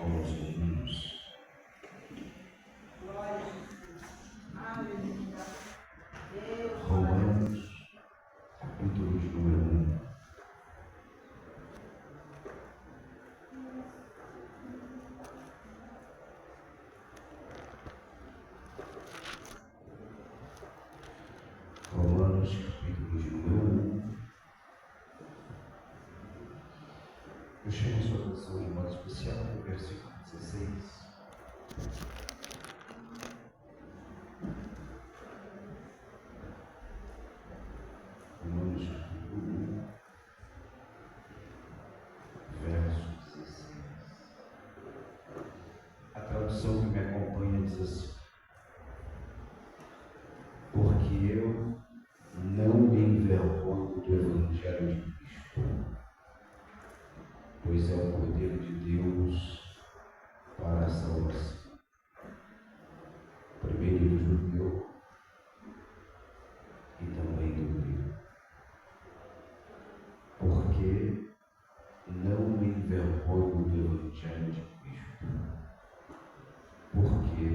aos Romanos. Romanos, capítulo de número 1. Romanos, capítulo de número 1. Eu chamo a sua atenção de modo especial no versículo 16. Romanos, capítulo 1, verso 16. A tradução que me acompanha diz assim: porque eu não me envergonho do Evangelho de Cristo, pois é o poder de Deus para a salvação, primeiro do judeu e também do grego. Porque não me envergonho do Evangelho de Cristo, porque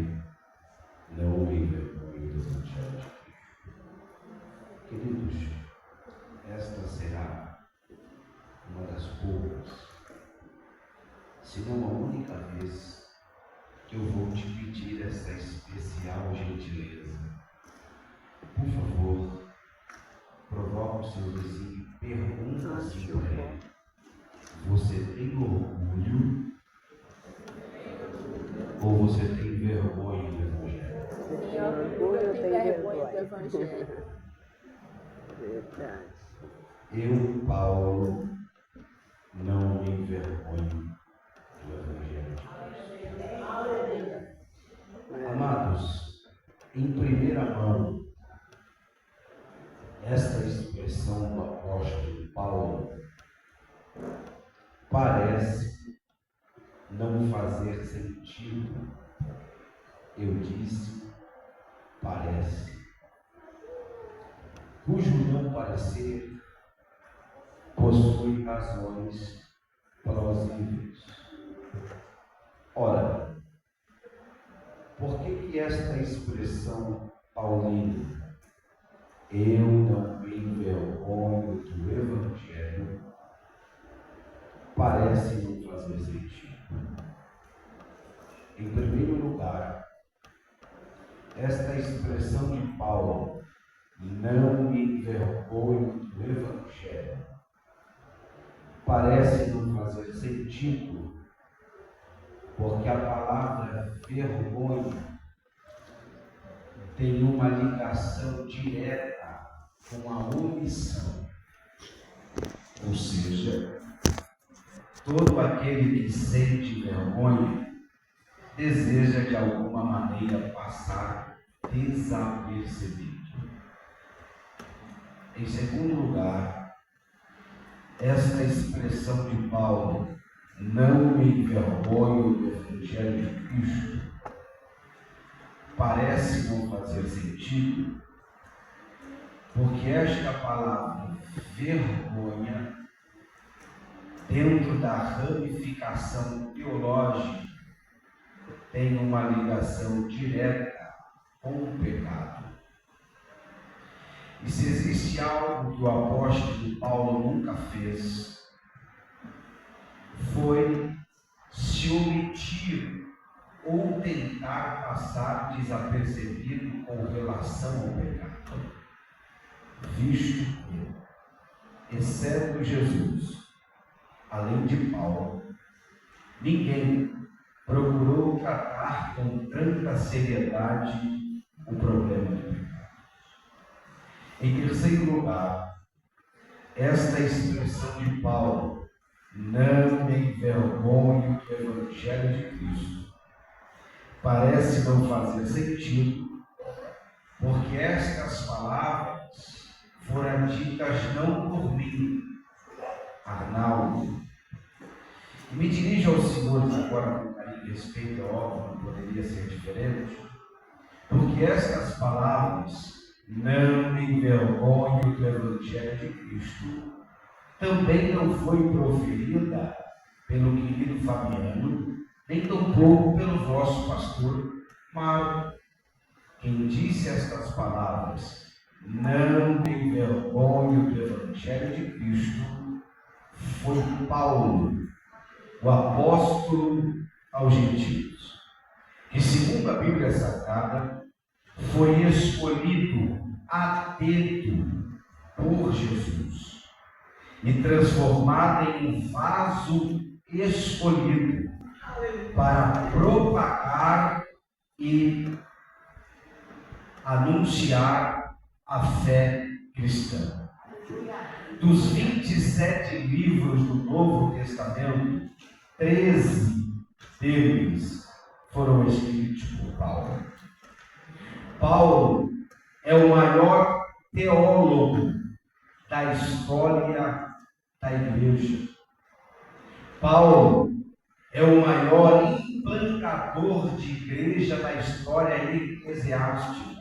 não me envergonho do Evangelho de Cristo. Queridos, esta será uma das poucas, se não a única vez, que eu vou te pedir essa especial gentileza. Por favor, provoca o seu vizinho e pergunta assim para ele: você tem orgulho ou você tem vergonha do Evangelho? Tem orgulho, eu tenho vergonha do Evangelho. Verdade. Eu, Paulo, não me envergonho do Evangelho de Cristo. Amados, em primeira mão, esta expressão do apóstolo Paulo parece não fazer sentido. Eu disse, parece. Cujo não parecer possui razões plausíveis. Ora, por que esta expressão paulina, eu não me envergonho do Evangelho, parece não fazer sentido? Em primeiro lugar, esta expressão de Paulo, não me envergonho do Evangelho, parece não fazer sentido, porque a palavra vergonha tem uma ligação direta com a omissão. Ou seja, todo aquele que sente vergonha deseja de alguma maneira passar desapercebido. Em segundo lugar, esta expressão de Paulo, não me envergonho do Evangelho de Cristo, parece não fazer sentido, porque esta palavra vergonha, dentro da ramificação teológica, tem uma ligação direta com o pecado. E se existe algo que o apóstolo Paulo nunca fez, foi se omitir ou tentar passar desapercebido com relação ao pecado, visto que, exceto Jesus, além de Paulo, ninguém procurou tratar com tanta seriedade o problema do pecado. Em terceiro lugar, esta expressão de Paulo, não me envergonho do Evangelho de Cristo, parece não fazer sentido, porque estas palavras foram ditas não por mim, Arnaldo. E me dirijo aos senhores agora com carinho e respeito, óbvio, não poderia ser diferente, porque estas palavras, não me envergonho do Evangelho de Cristo, também não foi proferida pelo querido Fabiano, nem tampouco pelo vosso pastor Mauro. Quem disse estas palavras, não me envergonho do Evangelho de Cristo, foi Paulo, o apóstolo aos gentios, que segundo a Bíblia Sagrada, foi escolhido a dedo por Jesus e transformado em um vaso escolhido para propagar e anunciar a fé cristã. Dos 27 livros do Novo Testamento, 13 deles foram escritos por Paulo. Paulo é o maior teólogo da história da igreja. Paulo é o maior implantador de igreja da história eclesiástica.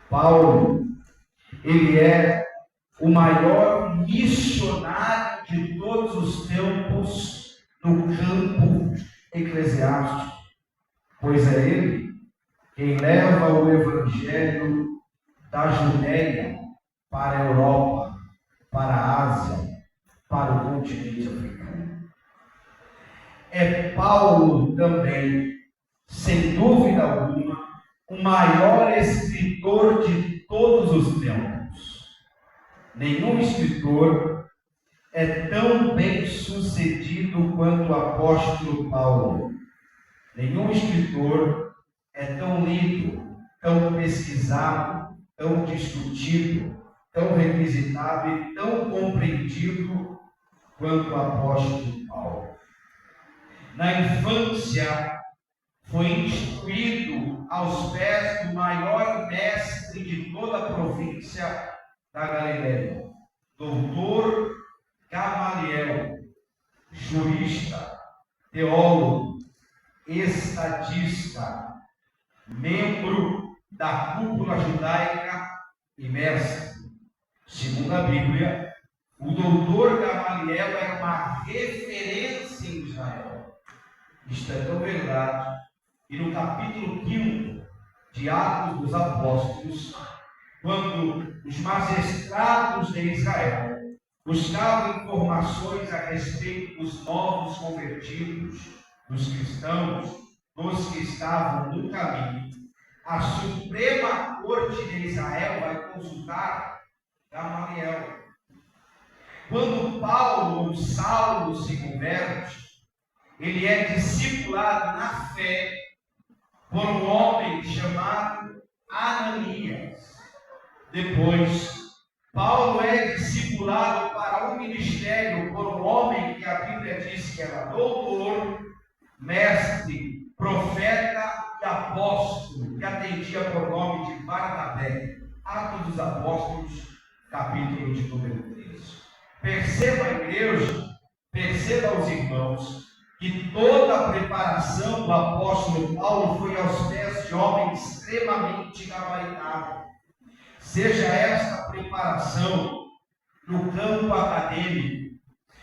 Paulo, ele é o maior missionário de todos os tempos no campo eclesiástico, pois é ele quem leva o evangelho da Judéia para a Europa, para a Ásia, para o continente africano. É Paulo também, sem dúvida alguma, o maior escritor de todos os tempos. Nenhum escritor é tão bem sucedido quanto o apóstolo Paulo. Nenhum escritor é tão lido, tão pesquisado, tão discutido, tão revisitado e tão compreendido quanto o apóstolo Paulo. Na infância, foi instruído aos pés do maior mestre de toda a província da Galileia, doutor Gamaliel, jurista, teólogo, estadista, membro da cúpula judaica e mestre. Segundo a Bíblia, o doutor Gamaliel era uma referência em Israel. Isto é tão verdade. E no capítulo 5 de Atos dos Apóstolos, quando os magistrados de Israel buscavam informações a respeito dos novos convertidos, dos cristãos, dos que estavam no caminho, a Suprema Corte de Israel vai consultar Gamaliel. Quando Paulo ou Saulo se converte, ele é discipulado na fé por um homem chamado Ananias. Depois, Paulo é discipulado para o ministério por um homem que a Bíblia diz que era doutor, mestre, profeta e apóstolo, que atendia por nome de Barnabé. Atos dos Apóstolos, capítulo de número 3. Perceba a igreja, perceba os irmãos, que toda a preparação do apóstolo Paulo foi aos pés de homem extremamente gabaritado. Seja esta preparação no campo acadêmico,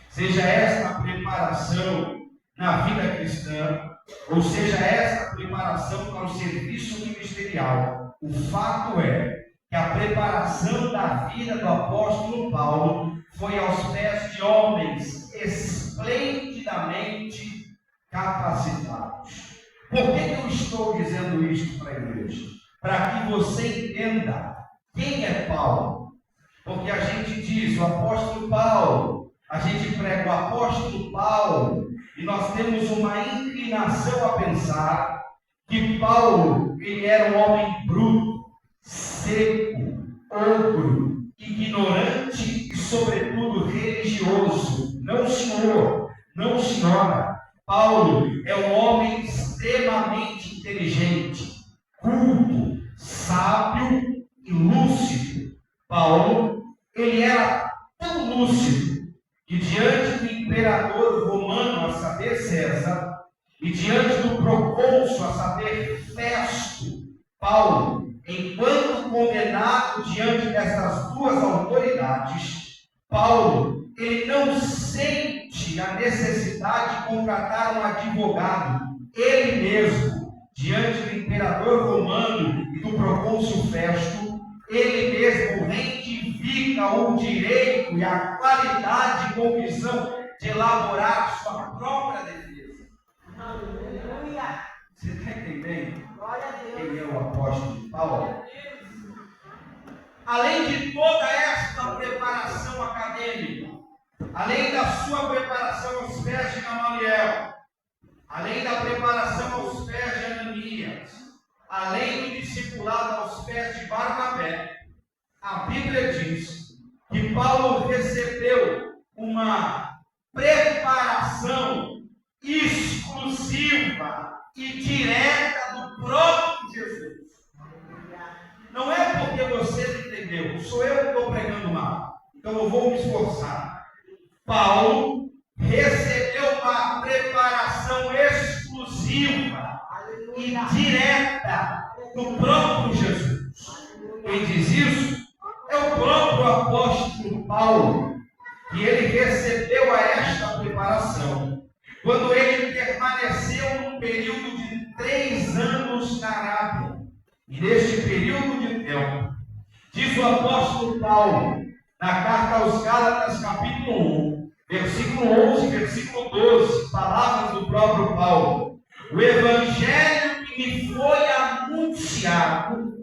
seja esta preparação na vida cristã, ou seja esta preparação para o serviço ministerial, o fato é que a preparação da vida do apóstolo Paulo foi aos pés de homens esplendidamente capacitados. Por que eu estou dizendo isto para a igreja? Para que você entenda quem é Paulo. Porque a gente diz o apóstolo Paulo, a gente prega o apóstolo Paulo, e nós temos uma inclinação a pensar que Paulo, ele era um homem bruto, seco, ogro, ignorante e sobretudo religioso. Não, senhor, não, senhora. Paulo é um homem extremamente inteligente, culto, sábio e lúcido. Paulo, ele era tão lúcido que diante do imperador romano, a saber César, e diante do procônsul, a saber Festo, Paulo, enquanto condenado diante dessas duas autoridades, Paulo, ele não sente a necessidade de contratar um advogado, ele mesmo, diante do imperador romano e do procônsul Festo, ele mesmo reivindica o direito e a qualidade e condição de elaborar sua própria defesa. Aleluia. Você está entendendo? Glória a Deus. Quem é o apóstolo Paulo? Além de toda esta preparação acadêmica, além da sua preparação aos pés de Gamaliel, além da preparação aos pés de Ananias, além do discipulado aos pés de Barnabé, a Bíblia diz que Paulo recebeu uma preparação exclusiva e direta do próprio Jesus. Não é porque você não entendeu, sou eu que estou pregando mal, então eu vou me esforçar. Paulo recebeu uma preparação exclusiva e direta do próprio Jesus. Quem diz isso é o próprio apóstolo Paulo, que ele recebeu a esta preparação quando ele permaneceu num período de 3 anos na Arábia. E neste período de tempo, diz o apóstolo Paulo, na carta aos Gálatas, capítulo 1, versículo 11, versículo 12, palavras do próprio Paulo: o evangelho que me foi anunciado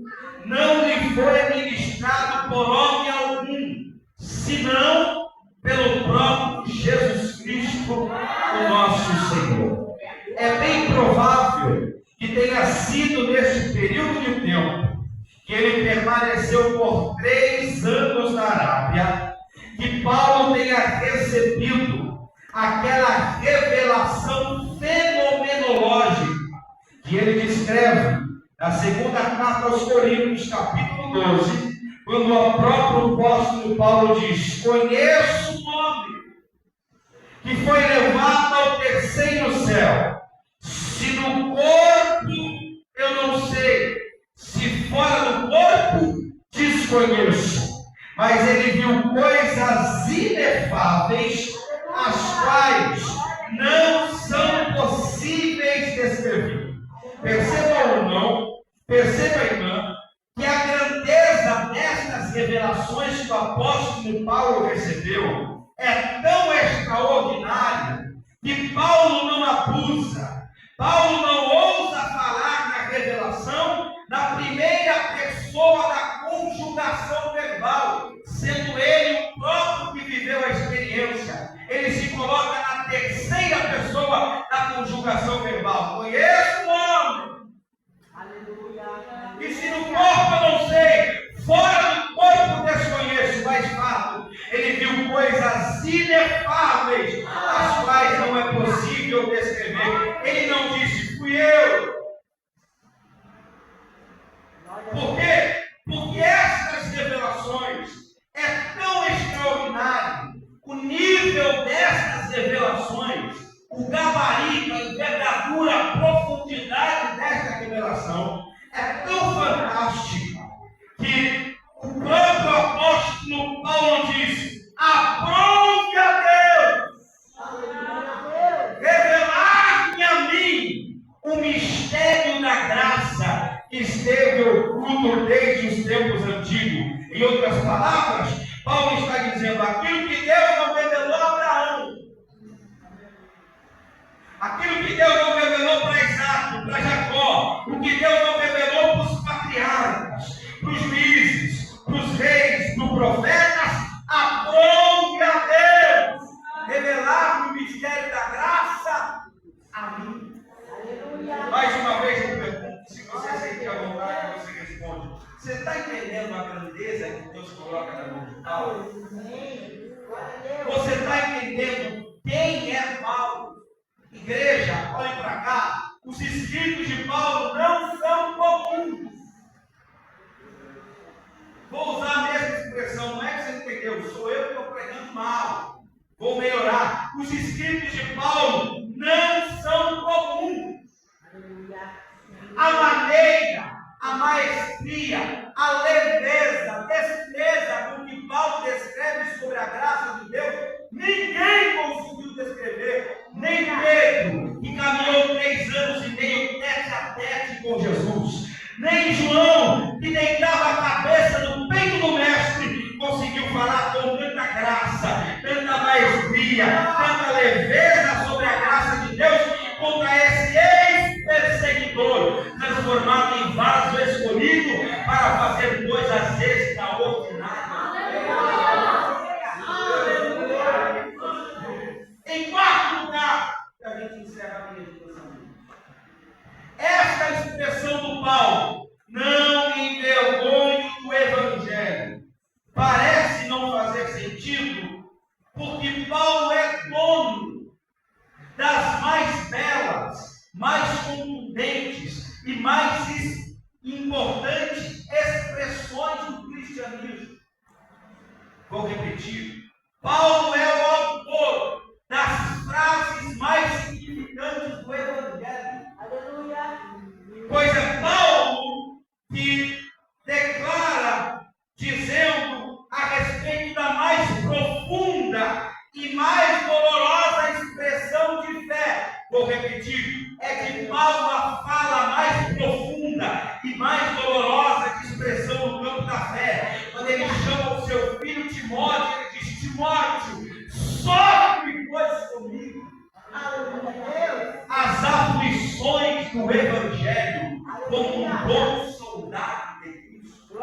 não lhe foi ministrado por homem algum, senão pelo próprio Jesus Cristo, o nosso Senhor. É bem provável que tenha sido nesse período de tempo que ele permaneceu por 3 anos na Arábia, que Paulo tenha recebido aquela revelação fenomenológica que ele descreve na segunda carta aos Coríntios, capítulo 12, quando o próprio apóstolo Paulo diz: conheço um homem que foi levado ao terceiro céu. Se no corpo eu não sei, se fora do corpo desconheço, mas ele viu coisas inefáveis, as quais não são possíveis de descrever. Perceba ou não, perceba, irmã, que a grandeza destas revelações que o apóstolo Paulo recebeu é tão extraordinária que Paulo não abusa. Paulo não ousa falar na revelação na primeira pessoa da conjugação verbal, sendo ele o próprio que viveu a experiência. Ele se coloca na terceira pessoa da conjugação verbal. Conheço o homem. Aleluia. E se no corpo eu não sei, fora do corpo desconheço, mas fato, ele viu coisas inefáveis, as quais não é possível descrever. Ele não disse, fui eu. Por quê? Porque estas revelações é tão extraordinário, o nível destas revelações, o gabarito, a envergadura, a profundidade desta revelação é tão fantástica que o próprio apóstolo Paulo diz: aprove a Deus revelar-me a mim o mistério da graça que esteve oculto desde os tempos antigos. Em outras palavras, Paulo está dizendo: aquilo que Deus não revelou a Abraão, aquilo que Deus não revelou para Isaac, para Jacó, o que Deus não revelou para os patriarcas, para os juízes, para os reis, para os profetas, aprove a Deus revelar o mistério da graça a mim. Aleluia. Mais uma vez eu pergunto, se você sentir a vontade, você responde: você está entendendo a grandeza que Deus coloca na mão de Paulo? Você está entendendo quem é Paulo? Igreja, olhe para cá, os escritos de Paulo não são comuns. Vou usar a mesma expressão, não é que você entendeu, sou eu que estou pregando mal. Vou melhorar. Os escritos de Paulo não são comuns. A maneira, a maestria, a leveza, a destreza com que Paulo descreve sobre a graça de Deus leveza sobre a graça de Deus contra esse ex-perseguidor, transformado em vaso escolhido para fazer coisas extraordinárias. Em quarto lugar, a gente encerra a minha expressão. Esta expressão do Paulo, não me envergonho do Evangelho, parece não fazer sentido, porque Paulo é dono das mais belas, mais contundentes e mais importantes expressões do cristianismo. Vou repetir. Paulo é o autor das frases mais significantes do Evangelho. Aleluia. Pois é Paulo que declara, dizendo a respeito da mais profunda e mais dolorosa expressão de fé. Vou repetir. É de Paulo a fala mais profunda e mais dolorosa de expressão no campo da fé. Quando ele chama o seu filho Timóteo, ele diz: Timóteo, sofre coisas comigo. As aflições do Evangelho, como um bom soldado de Cristo.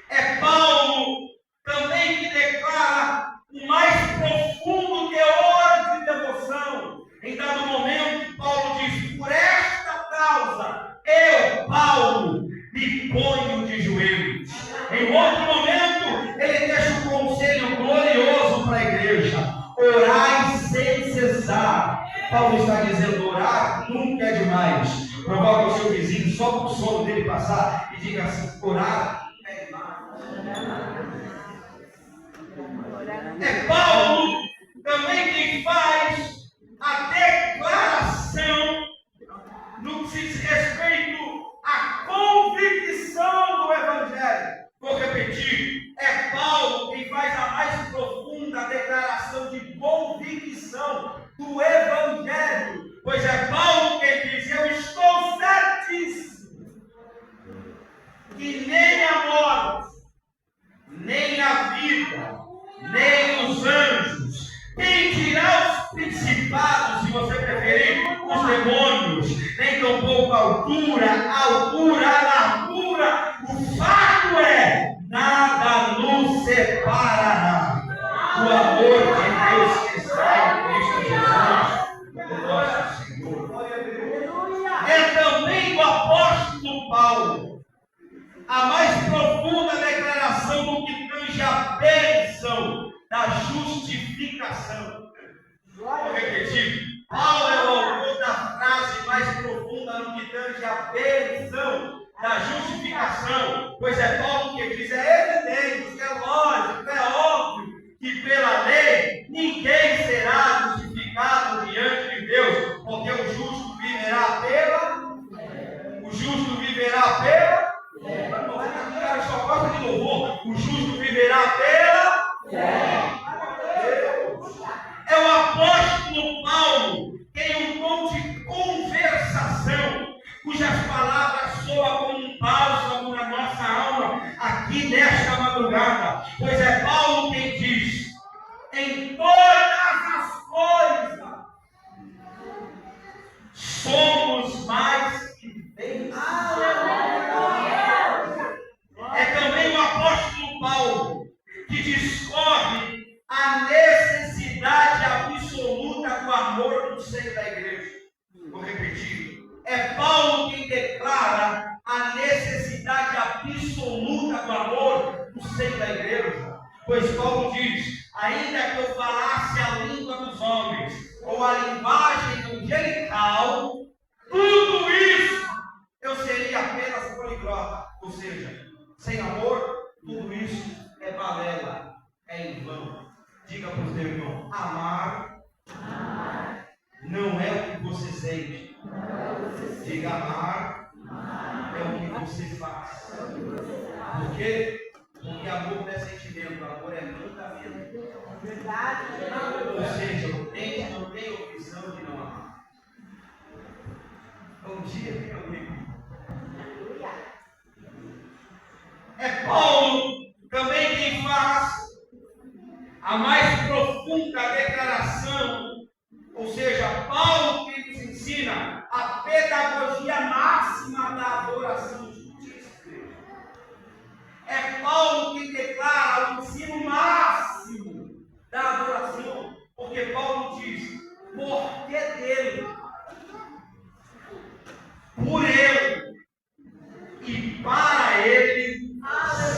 É Paulo também que declara o mais profundo teor de devoção. Em dado momento, Paulo diz: por esta causa, eu, Paulo, me ponho de joelhos. Em outro momento, ele deixa um conselho glorioso para a igreja: orai sem cessar. Paulo está dizendo: orar nunca é demais. Provoca o seu vizinho só para o sono dele passar e diga assim: orar nunca é demais. É Paulo também quem faz a declaração no que diz respeito à convicção do Evangelho. Vou repetir. É Paulo quem faz a mais profunda declaração de convicção do Evangelho. Pois é Paulo quem diz: eu estou certíssimo que nem a morte, nem a vida, nem os anjos, quem dirá os principados, se você preferir, os demônios, nem tampouco a altura, a largura, o fato é, nada nos separará do amor de Deus que está em Cristo Jesus, nosso Senhor. É também o apóstolo Paulo a mais profunda declaração no que tange a bênção da justificação. Vou repetir. Paulo é o autor da frase mais profunda no que tange a bênção da justificação. Pois é Paulo que diz: é evidente, é lógico, é óbvio que pela lei ninguém será justificado diante de Deus, porque o justo viverá pela. O justo viverá pela. Cara, só gosta de louvor. O justo viverá pela. É o apóstolo Paulo quem um tom de conversação, cujas palavras soam como um bálsamo na nossa alma aqui nesta madrugada. Pois é Paulo quem diz: em todas as coisas somos mais que vencedores. É também o apóstolo Paulo que discorre a necessidade absoluta do amor no seio da igreja. Vou repetir. É Paulo quem declara a necessidade absoluta do amor no seio da igreja. Pois Paulo diz: ainda que eu falasse a língua dos homens ou a linguagem angelical, tudo isso eu seria apenas poliglota. Ou seja, sem amor, tudo isso é balela, é em vão. Diga para o seu irmão: amar não é o que você sente. Diga: amar é o que você faz. Por quê? Porque amor não é sentimento, amor é mandamento. Ou seja, o crente não tem opção de não amar. Bom dia, meu amigo. É Paulo também quem faz a mais profunda declaração É Paulo quem declara o ensino máximo da adoração, porque Paulo diz: porque dele, por ele e para ele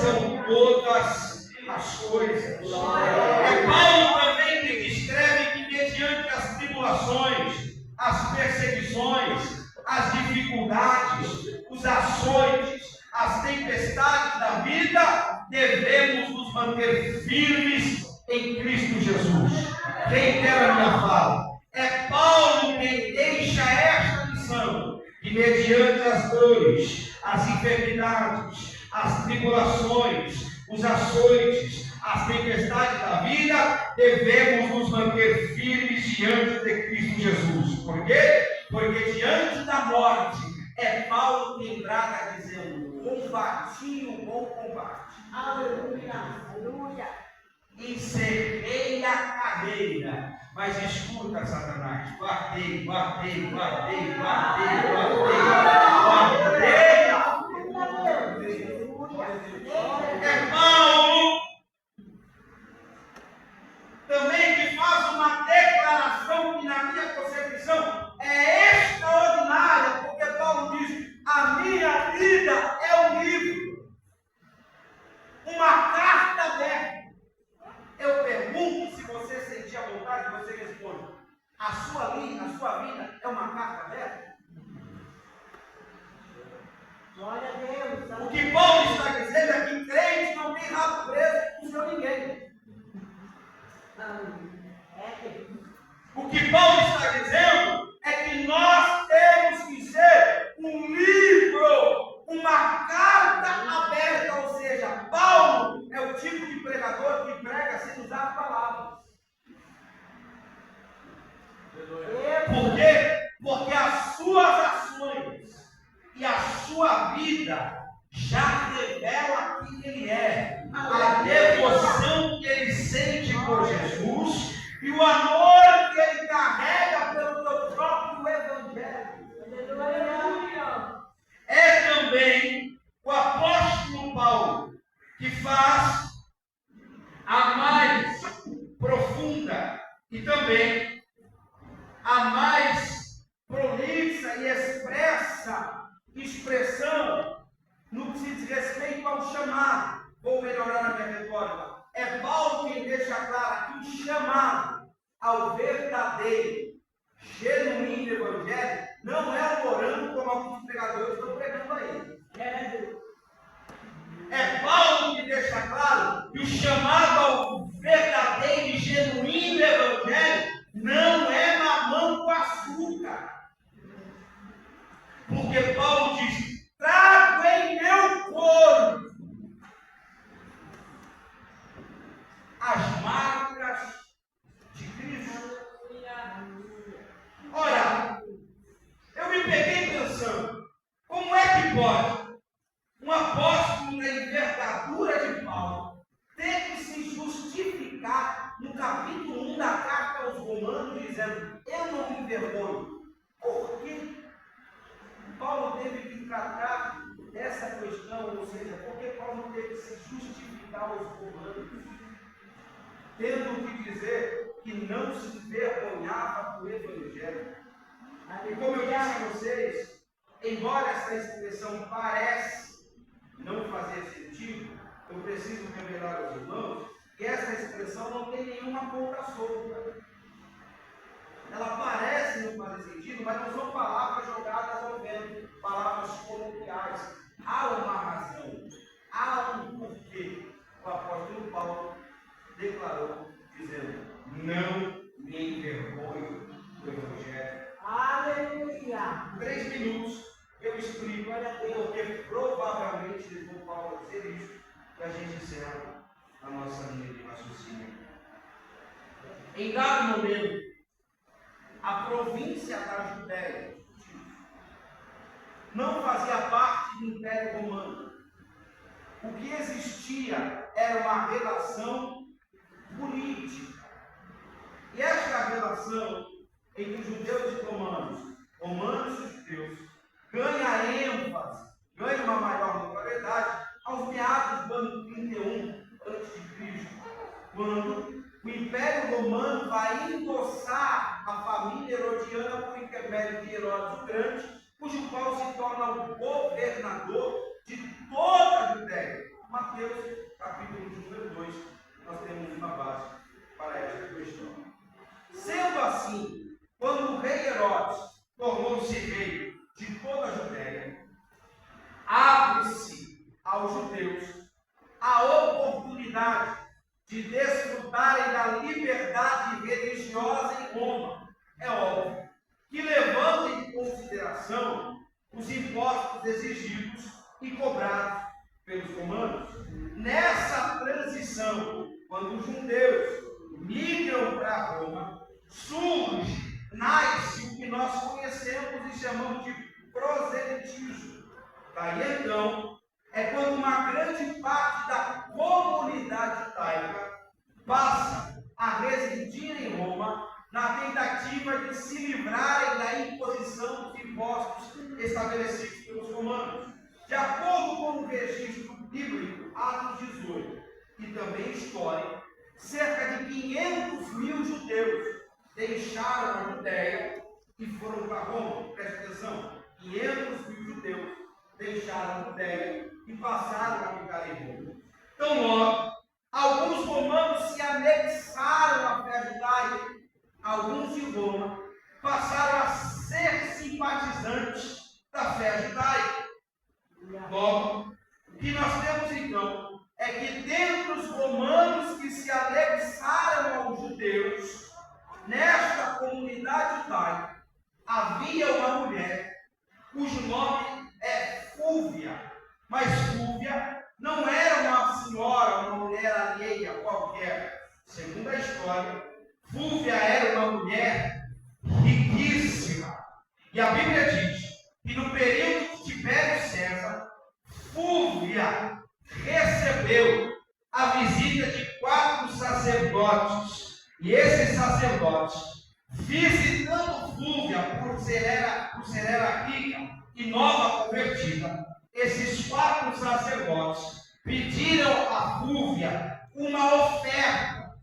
são todas as coisas. É Paulo também que descreve que mediante as tribulações, as perseguições, as dificuldades, os açoites, as tempestades da vida, devemos nos manter firmes em Cristo Jesus. Quem quer a minha fala? É Paulo quem deixa esta lição, que mediante as dores, as enfermidades, as tribulações, os açoites, as tempestades da vida, devemos nos manter firmes diante de Cristo Jesus. Por quê? Porque diante da morte, é Paulo quem brada dizendo: combati o bom combate. Aleluia. Aleluia. Encerrei a carreira. Mas escuta, Satanás, guardei. É Paulo também que faz uma declaração que, na minha concepção, é extraordinária, porque Paulo diz: a minha vida é um livro, uma carta aberta. Eu pergunto, se você sentir a vontade, você responde: a sua vida é uma carta aberta? Glória a Deus. O que Paulo está dizendo é que crente não tem rabo preso com seu ninguém. O que Paulo está dizendo é que nós temos que ser um livro, uma carta aberta, ou seja, Paulo é o tipo de pregador que prega sem usar palavras. Por quê? Porque as suas ações e a sua vida já revela quem ele é, a devoção que ele sente por Jesus e o amor que ele carrega pelo seu próprio evangelho. É também o apóstolo Paulo que faz a mais profunda e também a mais prolixa e expressão no que se diz respeito ao chamado. Vou melhorar a minha retórica. É Paulo quem deixa claro que o chamado ao verdadeiro, genuíno evangelho não é orando como alguns pregadores estão pregando aí. É Paulo que deixa claro que o chamado ao verdadeiro e genuíno evangelho não é mamão com açúcar. Porque Paulo diz: trago em meu corpo as marcas de Cristo. Ora, eu me peguei pensando, como é que pode um apóstolo da envergadura de Paulo ter que se justificar no capítulo 1 da carta aos Romanos, dizendo: eu não me envergonho? Por quê? Paulo teve que tratar dessa questão, ou seja, porque Paulo teve que se justificar aos Romanos, tendo que dizer que não se envergonhava do Evangelho. E como eu disse a vocês, embora essa expressão parece não fazer sentido, eu preciso revelar aos irmãos que essa expressão não tem nenhuma ponta solta. Ela parece não fazer sentido, mas não são palavras jogadas ao vento, palavras coloquiais. Há uma razão, há um porquê. O apóstolo Paulo declarou, dizendo: não me envergonho do Evangelho. Aleluia. 3 minutos eu explico, porque provavelmente levou Paulo a dizer isso, e a gente encerra a nossa linha de raciocínio. Em dado momento, a província da Judéia não fazia parte do Império Romano. O que existia era uma relação política. E esta relação entre os judeus e romanos e judeus, ganha ênfase, ganha uma maior notoriedade aos meados do ano 31 a.C., quando o Império Romano vai endossar a família herodiana por intermédio de Herodes o Grande, cujo qual se torna o governador de toda a Judéia. Mateus, capítulo número 2, nós temos uma base para esta questão. Sendo assim, quando o rei Herodes tornou-se rei de toda a Judéia, abre-se aos judeus a oportunidade de desfrutarem da liberdade religiosa em Roma. É óbvio que, levando em consideração os impostos exigidos e cobrados pelos romanos, nessa transição, quando os judeus migram para Roma, nasce o que nós conhecemos e chamamos de proselitismo. Daí então, é quando uma grande parte da comunidade judaica passa a residir em Roma na tentativa de se livrarem da imposição dos impostos estabelecidos pelos romanos. De acordo com o registro bíblico, Atos 18, e também histórico, cerca de 500 mil judeus deixaram a Judéia e foram para Roma. Presta atenção, 500 mil judeus deixaram a Judéia e passaram a ficar em Roma. Então, logo, alguns romanos se anexaram à fé judaica, alguns de Roma passaram a ser simpatizantes da fé judaica. Logo, o que nós temos então é que dentre os romanos que se anexaram aos judeus, nesta comunidade judaica, havia uma mulher cujo nome é Fúvia. Mas Fúvia não era uma senhora, uma mulher alheia qualquer. Segundo a história, Fúvia era uma mulher riquíssima. E a Bíblia diz que no período de Tibério César, Fúvia recebeu a visita de 4 sacerdotes. E esses sacerdotes, visitando Fúvia por ser ela rica e nova convertida, esses 4 sacerdotes pediram a Fúvia uma oferta,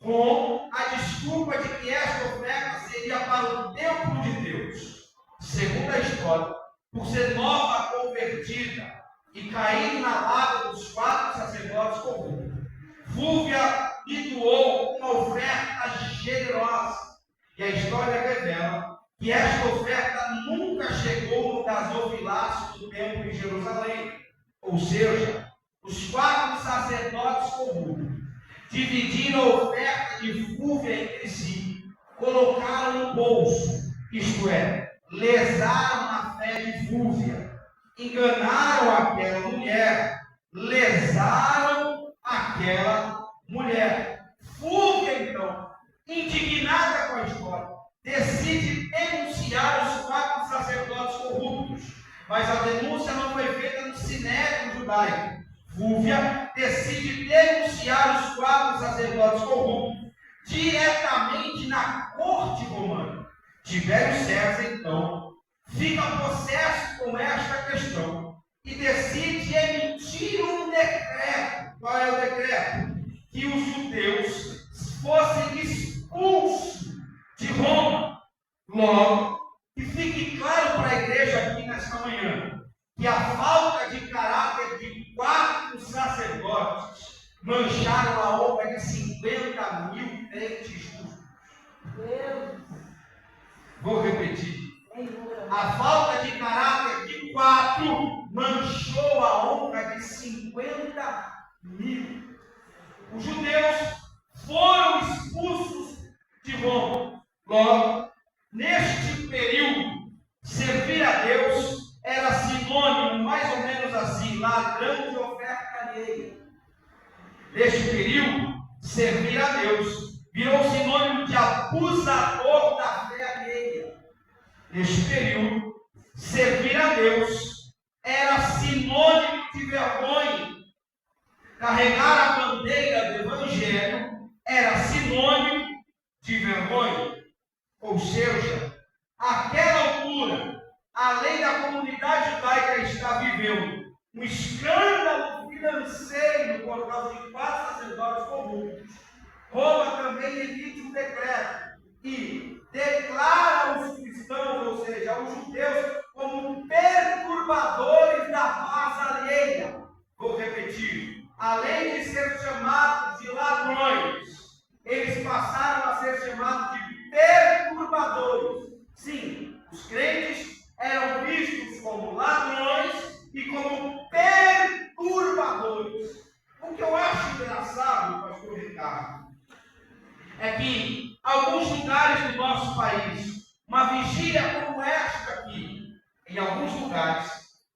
com a desculpa de que esta oferta seria para o templo de Deus. Segundo a história, por ser nova convertida e cair na lábia dos 4 sacerdotes corruptos, Fúvia lhe doou uma oferta generosa. E a história revela que esta oferta nunca chegou no gasofilácio do templo em Jerusalém. Ou seja, os 4 sacerdotes corruptos dividiram a oferta de Fúvia entre si, colocaram no bolso, isto é, lesaram na fé de Fúvia, enganaram aquela mulher, lesaram aquela mulher. Fúvia, então, indignada com a história, decide denunciar os 4 sacerdotes corruptos. Mas a denúncia não foi feita no sinédrio judaico. Fúvia decide denunciar os 4 sacerdotes corruptos diretamente na corte romana. Tibério César, então, fica possesso com esta questão e decide emitir um decreto. Qual é o decreto? Que os judeus fossem expulsos de Roma. Logo, que fique claro para a igreja aqui nesta manhã, que a falta de caráter de 4 sacerdotes mancharam a honra de 50 mil crentes justos. Vou repetir. A falta de caráter de 4 manchou a honra de 50 mil. Os judeus foram expulsos de Roma. Logo, neste período, servir a Deus era sinônimo, mais ou menos assim, ladrão de oferta alheia. Neste período, servir a Deus virou sinônimo de abusador da fé alheia. Neste período, servir a Deus era sinônimo de vergonha. Carregar a bandeira do Evangelho era sinônimo de vergonha. Ou seja, àquela altura, além da comunidade judaica estar vivendo um escândalo financeiro por causa de 4 sacerdotes corruptos, Roma também emite um decreto e declara os cristãos, ou seja, os judeus, como perturbadores da paz alheia. Vou repetir. Além de ser chamados de ladrões, eles passaram a ser chamados de perturbadores. Sim, os crentes eram vistos como ladrões e como perturbadores. O que eu acho engraçado, pastor Ricardo, é que alguns lugares do nosso país, uma vigília como esta aqui, em alguns lugares,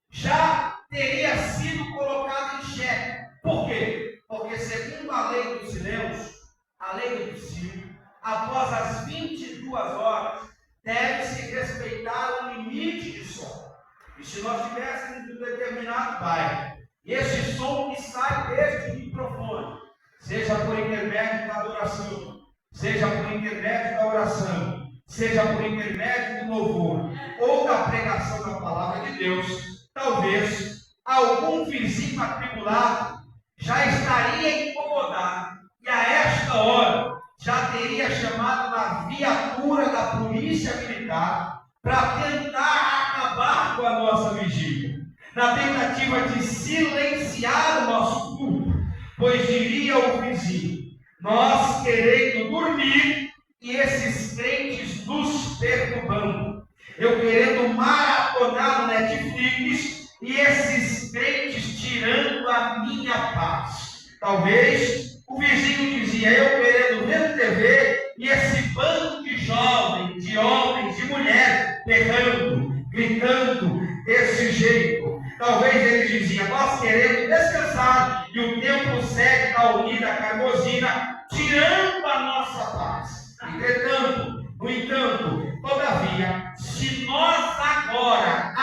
já teria sido colocada em xeque. Por quê? Porque segundo a lei dos silêncios, a lei do psico, após as 22 horas, deve-se respeitar o limite de som. E se nós tivéssemos um determinado bairro, esse som que sai deste microfone, seja por intermédio da adoração, seja por intermédio da oração, seja por intermédio do louvor, ou da pregação da palavra de Deus, talvez algum vizinho atribulado já estaria incomodado, e a esta hora já teria chamado a viatura da polícia militar para tentar acabar com a nossa vigília, na tentativa de silenciar o nosso culto, pois diria o vizinho: nós querendo dormir e esses crentes nos perturbando, eu querendo maratonar no Netflix e esses crentes tirando a minha paz. Talvez o vizinho dizia: eu querendo ver TV e esse bando de jovens, de homens, de mulheres berrando, gritando desse jeito. Talvez ele dizia: nós queremos descansar e o templo segue da unida carmosina, tirando a nossa paz. Entretanto, no entanto, todavia, se nós agora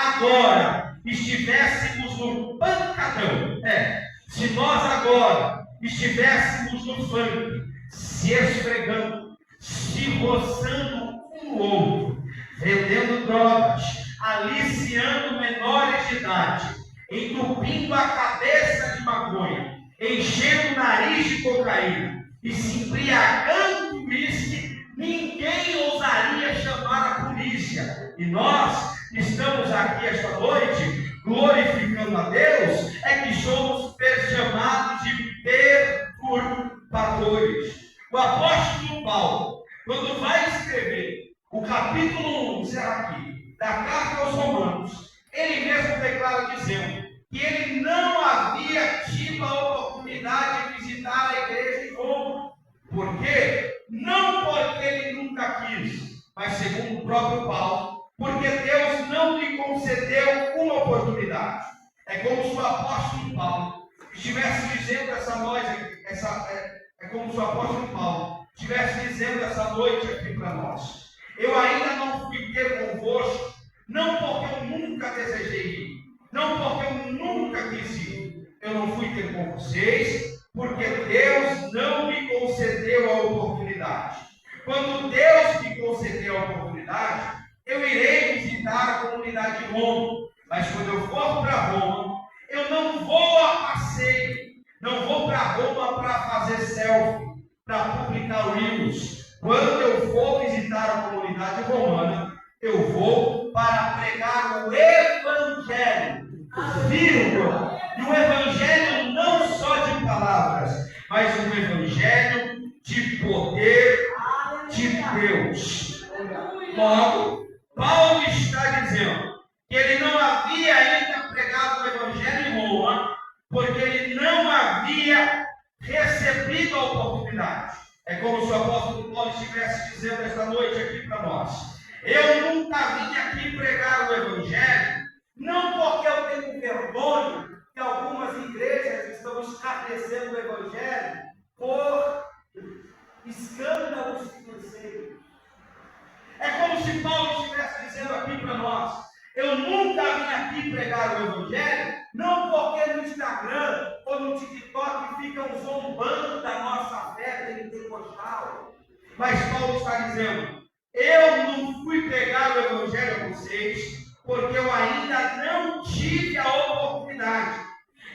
estivéssemos no pancadão, se nós agora estivéssemos no funk, se esfregando, se roçando um no outro, vendendo drogas, aliciando menores de idade, entupindo a cabeça de maconha, enchendo o nariz de cocaína e se embriagando com uísque, ninguém ousaria chamar a polícia. E nós estamos aqui esta noite glorificando a Deus, é que somos chamados de perturbadores. O apóstolo Paulo, quando vai escrever o capítulo 1, será aqui, da carta aos Romanos, ele mesmo declara dizendo que ele não havia tido a oportunidade de visitar a igreja em Roma. Por quê? Não porque ele nunca quis, mas segundo o próprio Paulo, porque Deus não lhe concedeu uma oportunidade. É como se o apóstolo Paulo estivesse dizendo essa noite, como se o apóstolo Paulo estivesse dizendo essa noite aqui para nós: eu ainda não fui ter convosco, não porque eu nunca desejei ir, não porque eu nunca quis ir, eu não fui ter com vocês, porque Deus não me concedeu a oportunidade. Quando Deus me concedeu a oportunidade, eu irei visitar a comunidade de Roma, mas quando eu for para Roma, eu não vou a passeio, não vou para Roma para fazer selfie, para publicar reels. Quando eu for visitar a comunidade romana, eu vou para pregar o Evangelho. Viram? E o Evangelho não só de palavras, mas um Evangelho de poder de Deus. Logo, Paulo está dizendo que ele não havia ainda pregado o Evangelho em Roma, porque ele não havia recebido a oportunidade. É como se o apóstolo Paulo estivesse dizendo esta noite aqui para nós: eu nunca vim aqui pregar o Evangelho, não porque eu tenho vergonha que algumas igrejas estão escarnecendo o Evangelho por escândalos financeiros. É como se Paulo estivesse dizendo aqui para nós: eu nunca vim aqui pregar o Evangelho, não porque no Instagram ou no TikTok ficam zombando da nossa fé pentecostal. Mas Paulo está dizendo: eu não fui pregar o Evangelho a vocês, porque eu ainda não tive a oportunidade.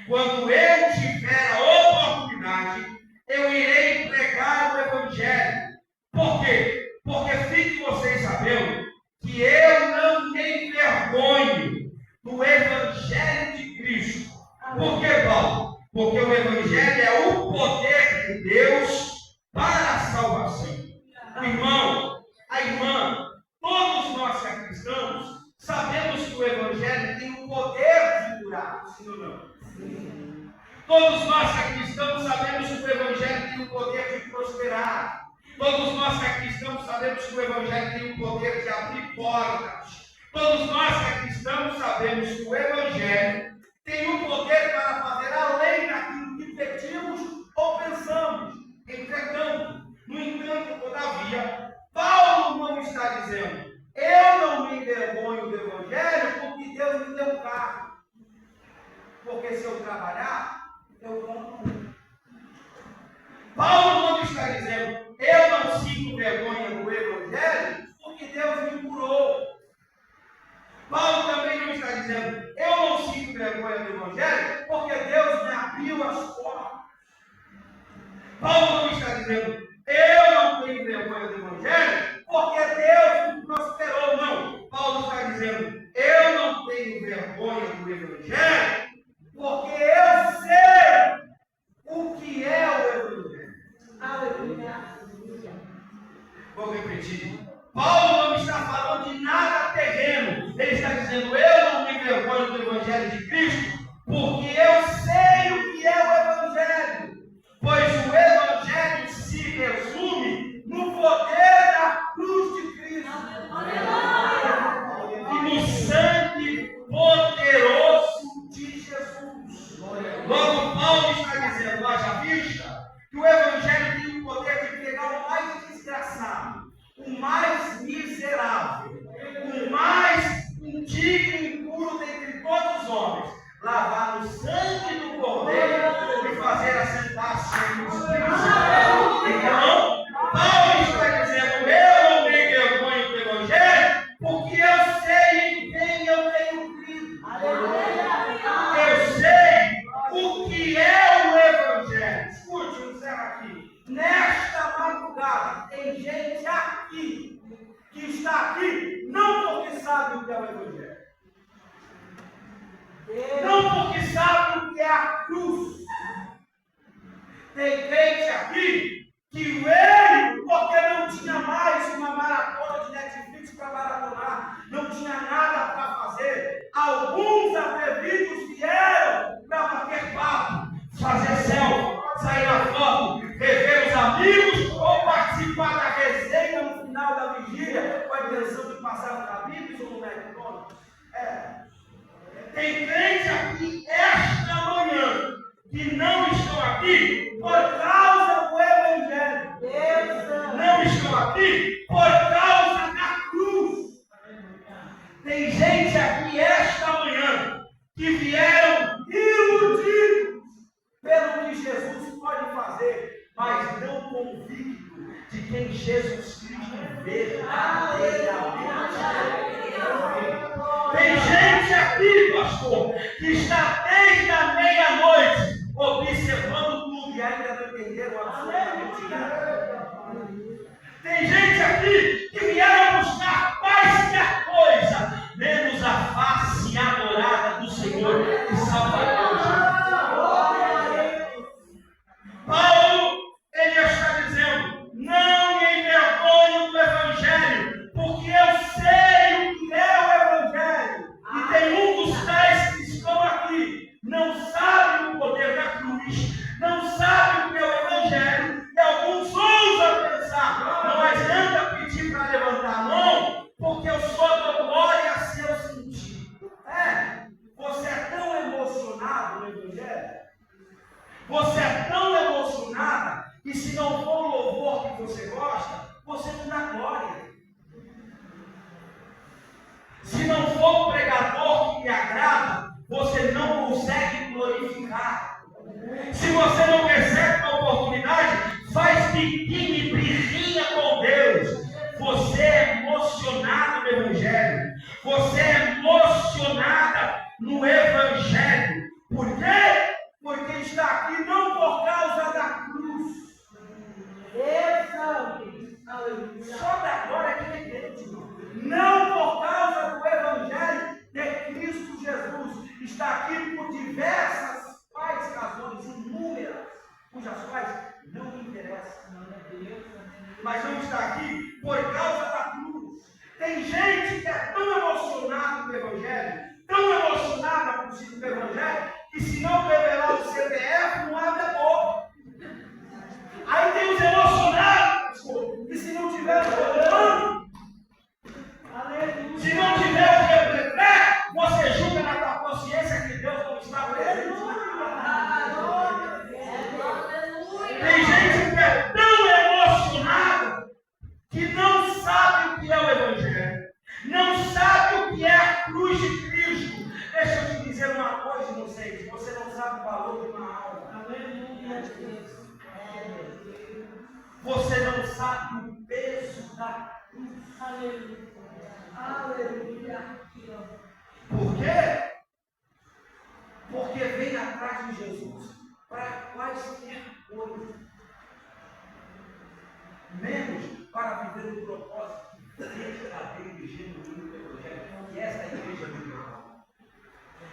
Quando eu tiver a oportunidade, eu irei pregar o Evangelho. Por quê? Porque fiquem vocês sabendo que eu não me envergonho do Evangelho de Cristo. Por que, Paulo? Porque o Evangelho é o poder de Deus para a salvação. O irmão, a irmã, todos nós que aqui estamos, sabemos que o Evangelho tem o poder de curar, sim ou não? Sim. Todos nós que aqui estamos sabemos que o Evangelho tem o poder de prosperar. Todos nós que aqui estamos sabemos que o Evangelho tem o poder de abrir portas. Todos nós que aqui estamos sabemos que o Evangelho tem o poder para fazer além daquilo que pedimos ou pensamos. Entretanto, no entanto, todavia, Paulo não está dizendo: eu não me envergonho do Evangelho porque Deus me deu um carro. Porque se eu trabalhar, eu compro. Paulo não está dizendo: eu não sinto vergonha do Evangelho porque Deus me curou. Paulo também não está dizendo: eu não sinto vergonha do Evangelho porque Deus me abriu as portas. Paulo não está dizendo: eu não tenho vergonha do Evangelho porque Deus me prosperou. Não. Paulo está dizendo: eu não tenho vergonha do Evangelho porque eu sei o que é o Evangelho. Aleluia. Vou repetir. Paulo não está falando de nada terreno. Ele está dizendo: eu não me envergonho do Evangelho de Cristo porque eu sei o que é o Evangelho. Pois o Evangelho se resume no poder da cruz de Cristo. E no sangue poderoso de Jesus. Logo, Paulo está dizendo, haja vista, que o Evangelho tem o poder de pegar o mais desgraçado, o mais miserável, o mais indigno e impuro dentre todos os homens, lavar no sangue do Cordeiro e fazer assentar sobre os Cristo. Então, Paulo está dizendo: eu não me envergonho do Evangelho porque eu sei em quem eu tenho crido. Eu sei o que é o Evangelho. Escute, observa aqui. Nesta madrugada, tem gente aqui que está aqui não porque sabe o que é o Evangelho, não porque sabe o que é a cruz. Tem crente aqui que veio porque não tinha mais uma maratona de Netflix para maratonar, não tinha nada para fazer. Alguns atrevidos vieram para bater papo, fazer selfie, sair na foto, rever os amigos ou participar da resenha no final da vigília com a intenção de passar no Habib's ou no McDonald's. Tem crente aqui esta manhã que não estão aqui por causa do Evangelho. Não estão aqui por causa da cruz. Tem gente aqui esta manhã que vieram iludidos pelo que Jesus pode fazer, mas não convicto de quem Jesus Cristo verdadeiramente é. Tem gente aqui, pastor, que está desde a meia-noite observando tudo e ainda não entenderam absolutamente nada. Tem gente aqui que vieram buscar quaisquer coisa, menos a face adorada do Senhor e Salvador Jesus. Paulo, ele está dizendo: não me envergonho do Evangelho, porque eu sei o que é o Evangelho. E tem um dos tais que estão aqui, não sabe o poder da cruz, não sabe o que é o Evangelho, e alguns ousam pensar: não adianta pedir para levantar a mão, porque eu só dou glória se eu sentir. Você é tão emocionado no Evangelho, você é tão emocionada, que se não for o louvor que você gosta, você não dá glória. Se não for o pregador que lhe agrada, você não consegue glorificar. Se você não recebe uma oportunidade, faz biquinho e birrinha com Deus. Você é emocionado no Evangelho. Você é emocionada no Evangelho. Por quê? Você não sabe o peso da cruz. Aleluia. Por quê? Porque vem atrás de Jesus para quaisquer coisas, menos para viver o propósito verdadeiro e genuíno do Evangelho, que esta igreja viveu.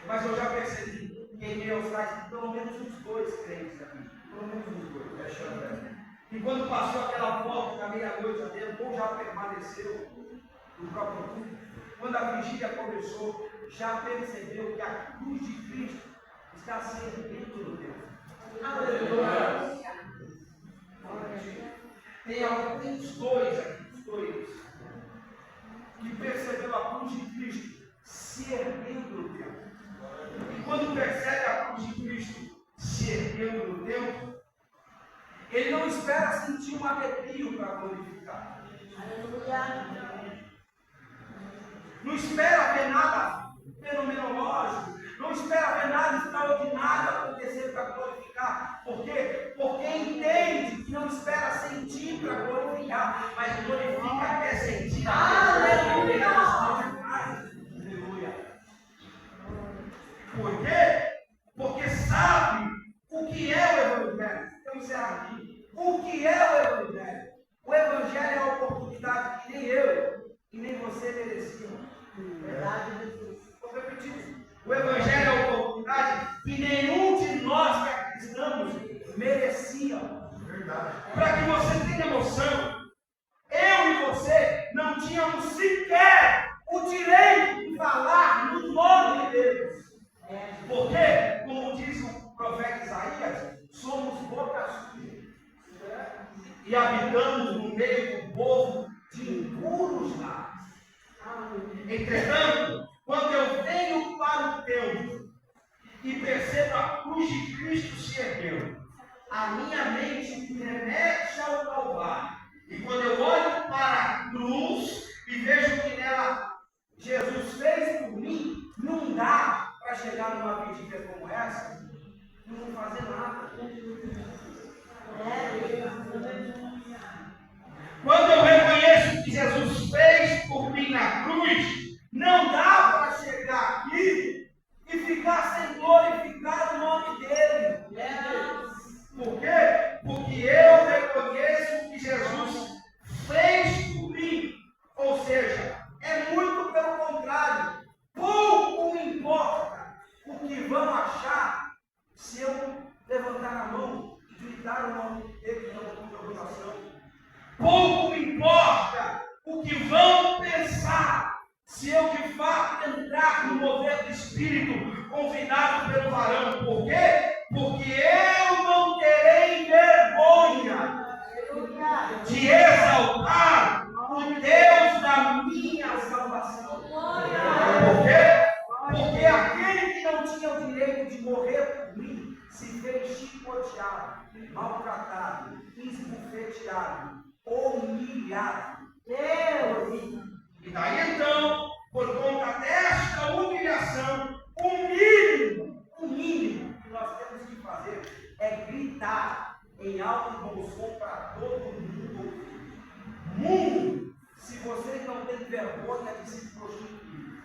Mas eu já percebi que em meio aos tais, pelo menos uns dois crentes aqui, pelo menos uns dois, e quando passou aquela volta da meia-noite até, o povo já permaneceu no próprio culto. Quando a vigília começou, já percebeu que a cruz de Cristo está servindo no tempo. Aleluia! Tem os dois aqui, os dois, que percebeu a cruz de Cristo se erguendo no tempo. E quando percebe a cruz de Cristo se erguendo no tempo, ele não espera sentir um arrepio para glorificar. Aleluia. Não espera ver nada fenomenológico. Não espera ver nada extraordinário acontecer para glorificar. Por quê? Porque entende que não espera sentir para glorificar, mas glorifica até sentir. Aleluia. Aleluia. Por quê? Porque sabe o que é o Evangelho. Eu encerro aqui. O que é o Evangelho? O Evangelho é a oportunidade que nem eu e nem você mereciam. Verdade, Jesus. Vou repetir isso. O Evangelho é a oportunidade que nenhum de nós que aqui estamos merecia. Para que você tenha noção, eu e você não tínhamos sequer o direito de falar no nome de Deus. Porque, como diz o profeta Isaías, somos boca suja e habitamos no meio do povo de impuros lábios. Entretanto, quando eu venho para o templo e percebo a cruz de Cristo se ergueu, a minha mente me remete ao Calvário. E quando eu olho para a cruz e vejo que nela Jesus fez por mim, não dá para chegar numa vigília como essa e não fazer nada. Quando eu reconheço o que Jesus fez por mim na cruz, não dá para chegar aqui e ficar sem glorificar o nome dele. Por quê? Porque eu reconheço o que Jesus fez por mim. Ou seja, é muito pelo contrário. Pouco me importa o que vão achar se eu levantar a mão e gritar o nome dele na congregação. Pouco me importa o que vão pensar se eu de fato entrar no mover do Espírito convidado pelo varão. Por quê? Porque eu não terei vergonha de exaltar o Deus da minha salvação. Por quê? Porque aquele que não tinha o direito de morrer por mim se fez chicoteado, maltratado, esbufeteado, humilhado. Deus! E daí então, por conta desta humilhação, o mínimo que nós temos que fazer é gritar em alto e bom som para todo mundo ouvir. Mundo, se vocês não têm vergonha de se prostituir.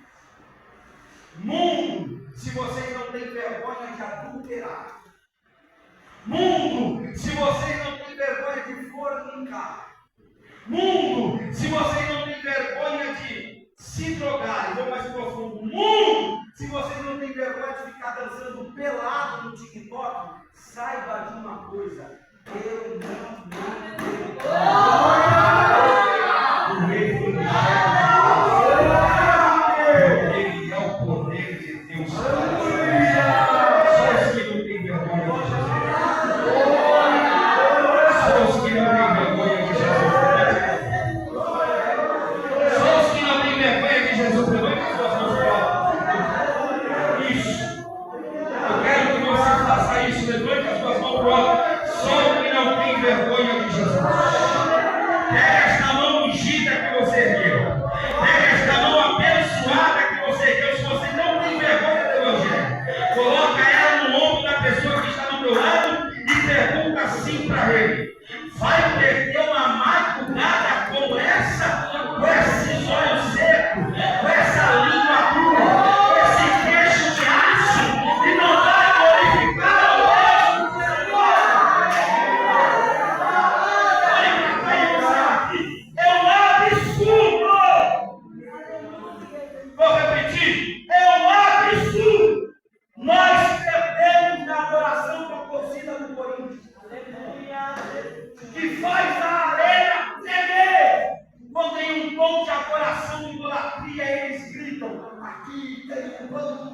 Mundo, se vocês não têm vergonha de adulterar. Mundo, se vocês não têm vergonha de fornicar. Mundo, se vocês não têm vergonha de se drogar, vou mais profundo. Mundo, se vocês não têm vergonha de ficar dançando pelado no TikTok, saiba de uma coisa: eu não tenho o rei foi ele é o poder de Deus. Só os que não têm vergonha de Jesus. Só os que não têm vergonha de Jesus. Só os que não têm vergonha de Jesus. Levante as suas mãos para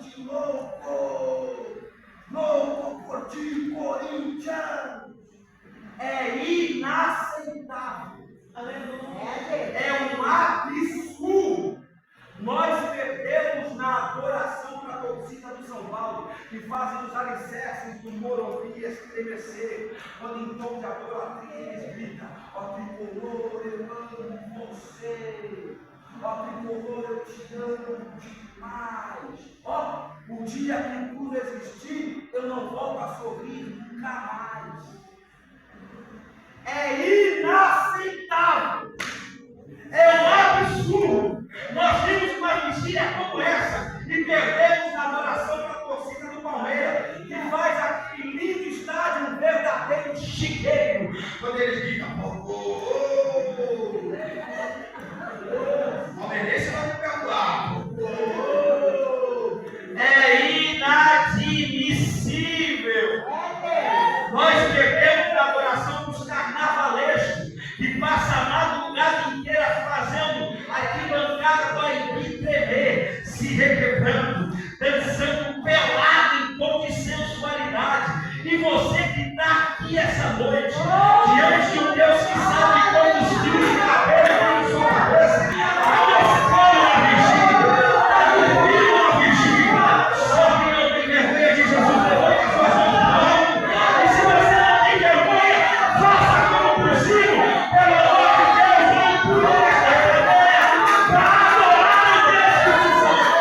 de louco! Louco por ti, Corinthians! É inaceitável. É um absurdo. Nós perdemos na adoração para a torcida do São Paulo, que fazem os alicerces do Morumbi estremecer, quando em tom de adoração eles gritam: ó tricolor, eu amo você, ó tricolor, eu te amo demais, ó, o dia que tudo existir, eu não volto a sorrir nunca mais. É inaceitável. É um absurdo. Nós vimos uma vigília como essa e perdemos a adoração para a torcida do Palmeiras, que faz aquele lindo estádio um verdadeiro chiqueiro, quando eles gritam: palmeirense vai me perdoar. É inadmissível. Nós perdemos a adoração dos carnavalescos, que passa a madrugada inteira fazendo a arquibancada do Aimbi tremer, se requebrando, dançando pelado em tom de sensualidade. E você que está aqui essa noite, diante de um Deus que sabe como os fios de cabelo em sua cabeça, está fora da vigília, está dormindo na vigília, só que não tem vergonha de Jesus, levante as suas mãos para o alto. E se você não tem vergonha, faça como possível, pelo amor de Deus, vamos pular esta vergonha para adorar o Deus que te salvou.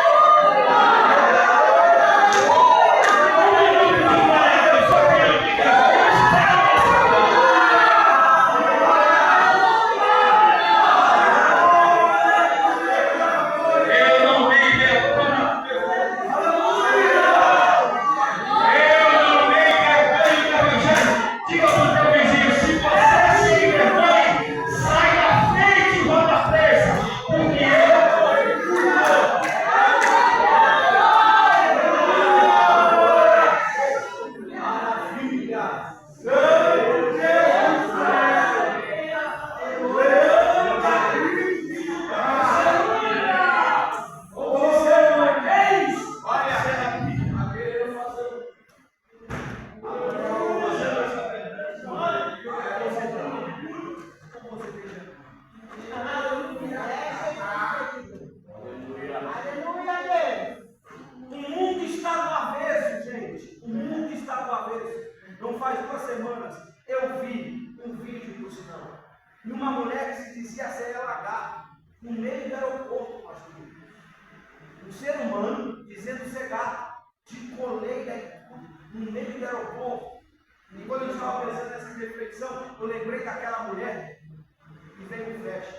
Não faz 2 semanas eu vi um vídeo, por sinal, de uma mulher que se dizia ser gato, no meio do aeroporto, pastor. Um ser humano dizendo ser gato, de coleira e tudo, no meio do aeroporto. E quando eu estava pensando nessa reflexão, eu lembrei daquela mulher que veio um flash.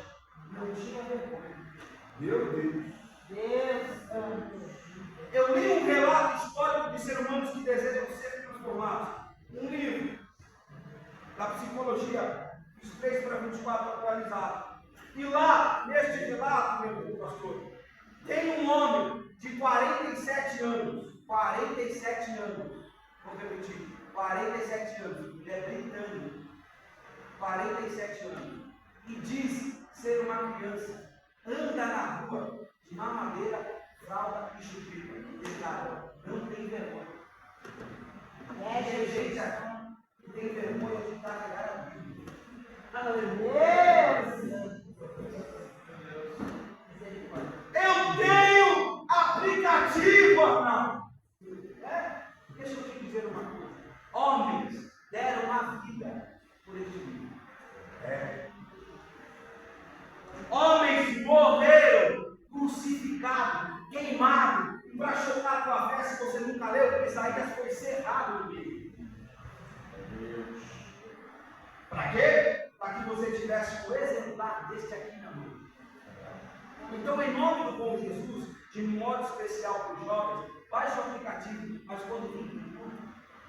Não tinha vergonha. Meu Deus. Eu li um relato histórico de seres humanos que desejam ser transformados. Um livro da psicologia, os 3/24 atualizado. E lá, neste relato, meu pastor, tem um homem de 47 anos. 47 anos. Vou repetir. 47 anos. Ele é britânico. 47 anos. E diz ser uma criança. Anda na rua de mamadeira, fralda e chupica. Detalhe, não tem vergonha. Tem gente aqui que tem vergonha de carregar a Bíblia. Eu tenho aplicativo, Arnaldo. Deixa eu te dizer uma coisa. Homens deram a vida por este livro. Homens morreram crucificados, queimados. E para chocar a tua fé, se você nunca leu, Isaías foi cerrado no meio. Para quê? Para que você tivesse o exemplar deste aqui na mão. Então, em nome do bom Jesus, de modo especial para os jovens, baixe o aplicativo, mas quando vir para o culto,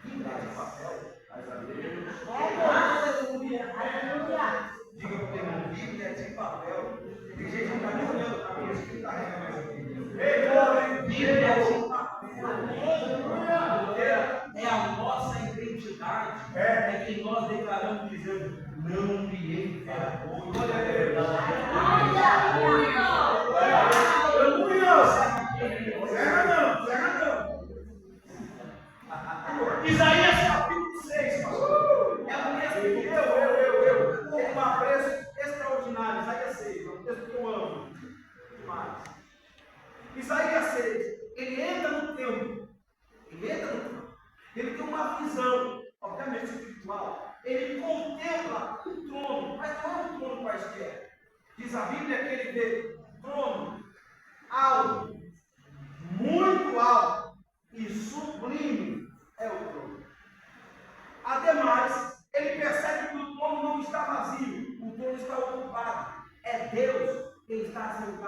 Bíblia de papel. Aleluia. Aleluia. Diga para o irmão, Bíblia de papel. Tem gente que está me olhando para mim, acho que carrega mais aqui. Bíblia de papel. É a nossa identidade. É que nós declaramos dizendo: não me envergonhe. Olha a verdade. Aleluia. Serra não.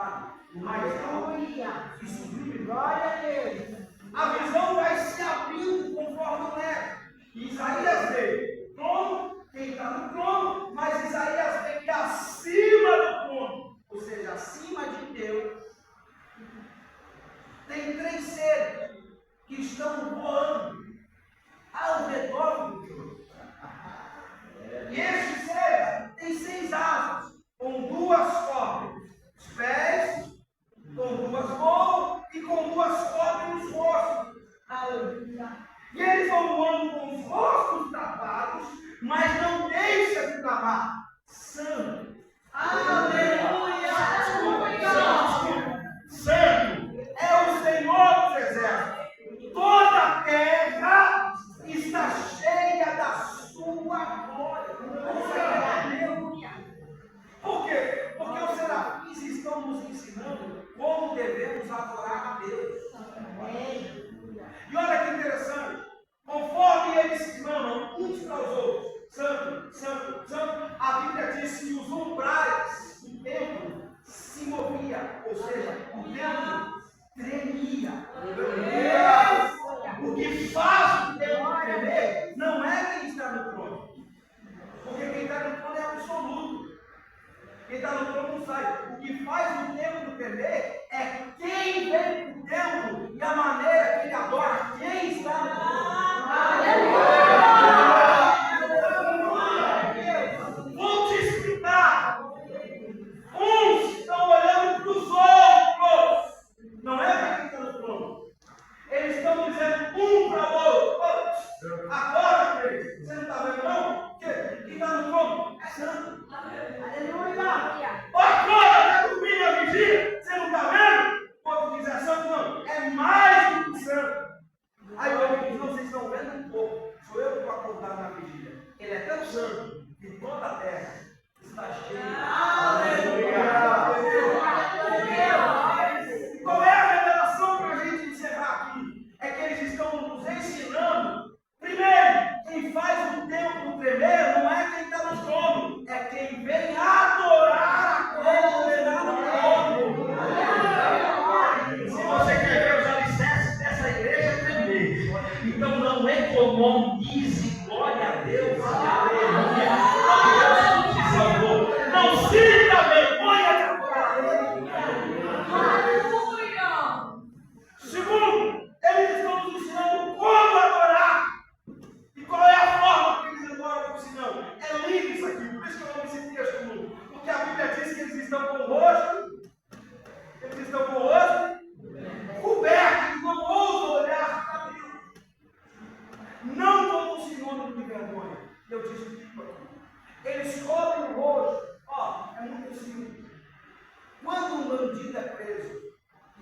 elevado, o mais alto e sublime. Glória a Deus. A visão vai se abrindo conforme o neto. E Isaías vê trono, quem está no trono, mas Isaías vê que acima do trono, ou seja, acima de Deus, tem 3 seres que estão voando ao redor do trono. E esses seres têm 6 asas, com 2 cobrem os pés, com 2 voam e com 2 cobrem os rostos. Aleluia. E eles vão voando com os rostos tapados, mas não deixa de clamar: Santo. Aleluia. Santo é o Senhor dos exércitos. Toda a terra está cheia da sua glória. Aleluia. Por quê? Porque os serafins estão nos ensinando como devemos adorar a Deus. E olha que interessante, conforme eles clamam uns para os outros, Santo, Santo, Santo, a Bíblia diz que os umbrais do templo se movia, ou seja, o templo tremia. O que faz o templo tremer não é quem está no trono, porque quem está no trono é absoluto. Quem está no trono não sai. O que faz o templo tremer é quem vem para o templo e a maneira que ele adora quem está no trono. Vou te explicar. Uns estão olhando para os outros. Não é para quem está no trono. Eles estão dizendo um para o outro: agora, você não está vendo não? Quem está no trono é santo. Aleluia. Agora está dormindo a vigia, você não está vendo? Quando quiser santo, não, é mais do que santo. Aí o homem diz: não, vocês estão vendo um pouco, sou eu que estou acordado na vigília. Ele é tão santo que toda a terra está cheia. E qual é a revelação para a gente encerrar aqui? É que eles estão nos ensinando, primeiro, quem faz o templo tremer não é quem está no trono, é quem vem adorar aquele que está no trono. Se você quer ver os alicerces dessa igreja tremer, então não economize, glória a Deus, aleluia, Deus te salvou. Não sinta vergonha de adorar Ele. Segundo, eles estão nos ensinando como adorar. E qual é a forma que eles adoram se não? É lindo isso aqui, por isso que eu amo esse texto, porque a Bíblia diz que eles estão com o rosto coberto, eles não ousam olhar para Deus. Não como um sinônimo de vergonha. Eu te explico aqui. Eles cobrem o rosto. Ó, é muito simples. Quando um bandido é preso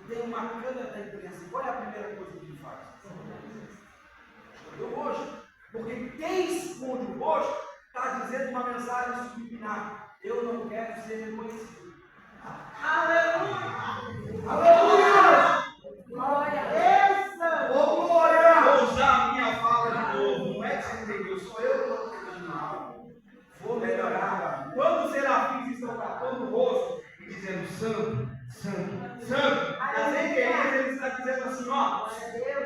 e tem uma câmera da imprensa, qual é a primeira coisa que ele faz? Esconde o rosto. Porque quem esconde o rosto está dizendo uma mensagem subliminar: eu não quero ser reconhecido. Aleluia. Aleluia! Glória a Deus. Ô glória! Vou usar a minha fala de novo. Não é que você entendeu, sou eu que estou entendendo mal. Vou melhorar. Quando os serafins estão tapando o rosto e dizendo santo, santo, santo, nas entrelinhas eles estão dizendo assim, ó.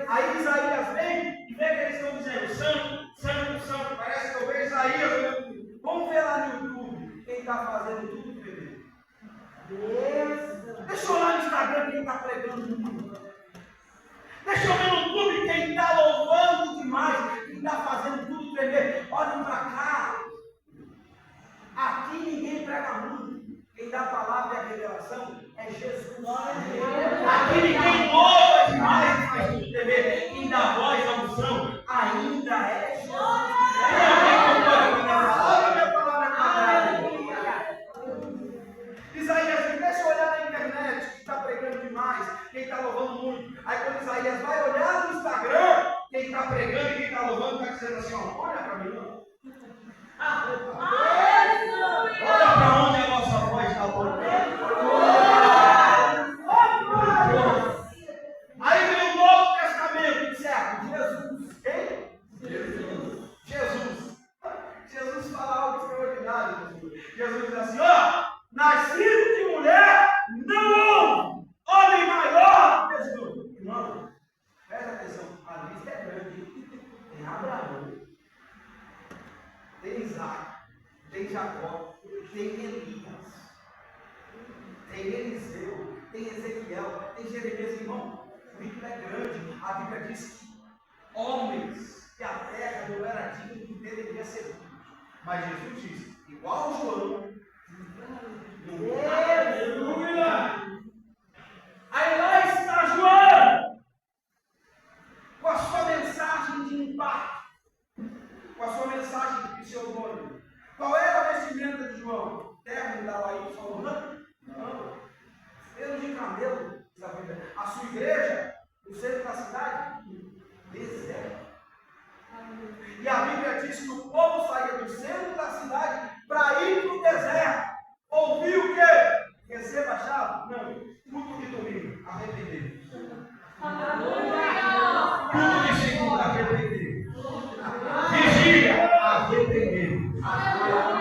Aí Isaías vem e vê que eles estão dizendo santo, santo, santo. Parece que eu vejo Isaías olhando. Vamos ver lá no YouTube quem está fazendo tudo primeiro. Deixa eu olhar no Instagram quem está pregando muito. Deixa eu ver no YouTube quem está louvando demais, quem está fazendo tudo tremer. Olhem para cá. Aqui ninguém prega muito. Quem dá a palavra e a revelação é Jesus. Aqui ninguém louva demais e faz tudo tremer. Quem dá voz à unção ainda é Jesus. Isaías, deixa eu olhar na internet quem está pregando demais, quem está louvando muito. Aí quando Isaías vai olhar no Instagram, quem está pregando e quem está louvando está dizendo assim, ó, olha para mim, não. Olha para onde a nossa voz está voltando. Aí vem o Novo Testamento, certo? Jesus. Quem? Jesus fala algo extraordinário. Jesus diz assim, ó, nascido de mulher, não Jeremias, irmão, o ídolo é grande. A Bíblia diz que homens que a terra não era digna de deveria ser vivos. Mas Jesus diz, igual João, aleluia! Aí lá está João, com a sua mensagem de impacto, com a sua mensagem de pseudônimo. Qual era a vestimenta de João? Terno da Laí falou, não, pelo de camelo, a sua igreja, o centro da cidade, deserto. E a Bíblia diz que o povo saía do centro da cidade para ir para o deserto. Ouviu o quê? Receba a chave? Não. Culto de domingo, arrepender. Culto de segunda, arrepender. Vigília, arrepender.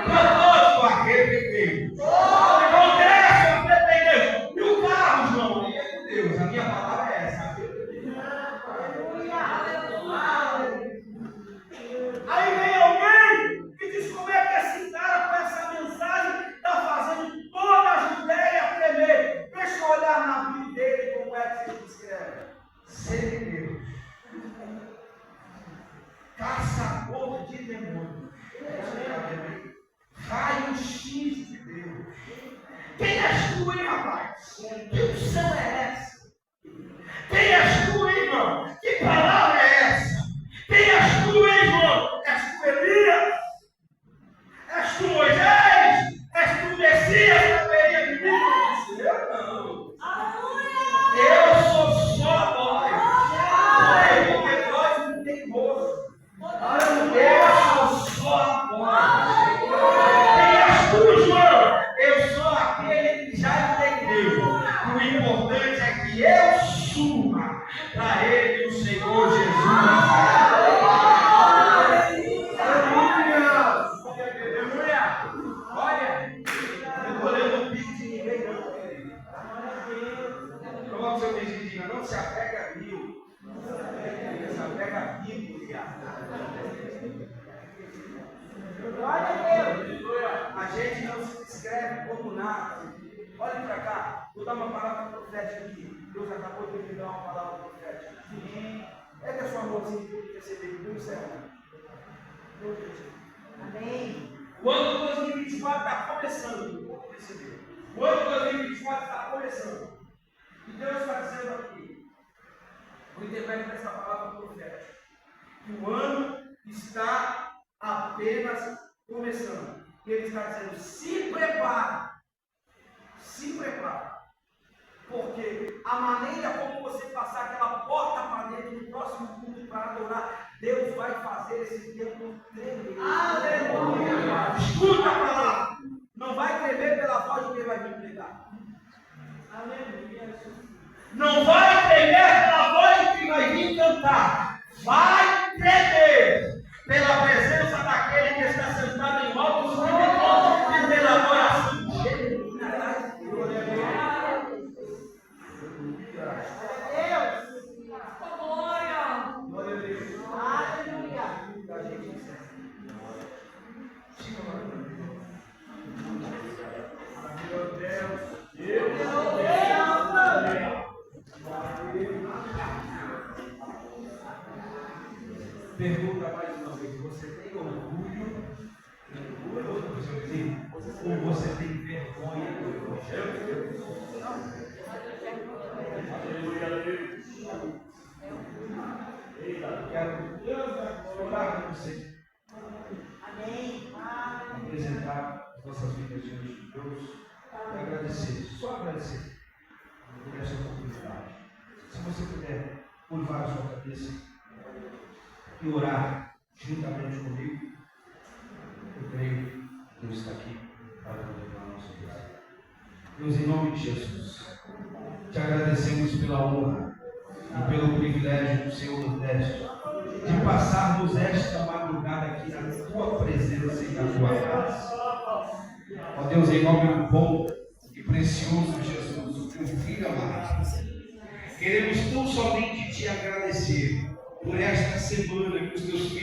Católico, arrepender. Congresso, arrepender. E o carro, João? Aí é com Deus. A minha palavra é essa. Aí vem alguém que diz como é que esse cara com essa mensagem está fazendo toda a Judéia tremer. Deixa eu olhar na Bíblia dele como é que se descreve. Semideus, caçador de demônios, raio-x de Deus. Quem és tu, hein, rapaz? Que unção é essa? Quem és tu, hein, irmão? Que palavra é essa? Quem és tu, hein, irmão? És tu Elias? És tu Moisés? És tu Messias que veio de mim? Eu não. Eu sou só a voz. Porque nós não tem moço. Eu sou só a voz. Quem és tu, João? Eu sou aquele que já entendeu. O importante é que eu suba para ele, o Senhor Jesus. Não se apega a mil, se apega a Bíblia. Glória a Deus. A gente não se descreve como nada. Olha para cá, vou dar uma palavra profética aqui. Deus acabou de me dar uma palavra profética. Pega a sua mãozinha que eu receber de Deus, amém. O ano 2024 está começando. O ano 2024 está começando. E Deus está dizendo aqui, vou interpretar essa palavra profética, que o ano está apenas começando. E Ele está dizendo, se prepare, porque a maneira como você passar aquela porta para dentro do próximo culto para adorar, Deus vai fazer esse tempo tremer. Aleluia! Escuta a palavra, não vai tremer pela voz de quem vai vir pregar. Não vai tremer pela voz de quem vai vir cantar. Vai tremer pela presença daquele que está sentado em alto trono e pela adoração genuína. Glória a Deus. Aleluia. Meu Deus. Pergunta mais uma vez, você tem orgulho? Ou você tem vergonha do Evangelho? Quero orar com você. Amém. Apresentar as nossas vidas diante de Deus e agradecer, só agradecer por essa oportunidade. Se você puder curvar a sua cabeça e orar juntamente comigo, eu creio que Deus está aqui para contemplar a nossa vida. Deus, em nome de Jesus, te agradecemos pela honra e pelo privilégio que o Senhor nos deste de passarmos esta madrugada aqui na tua presença e na tua casa. Ó Deus, em nome do bom e precioso Jesus, o teu filho amado, queremos tão somente te agradecer por esta semana que os teus filhos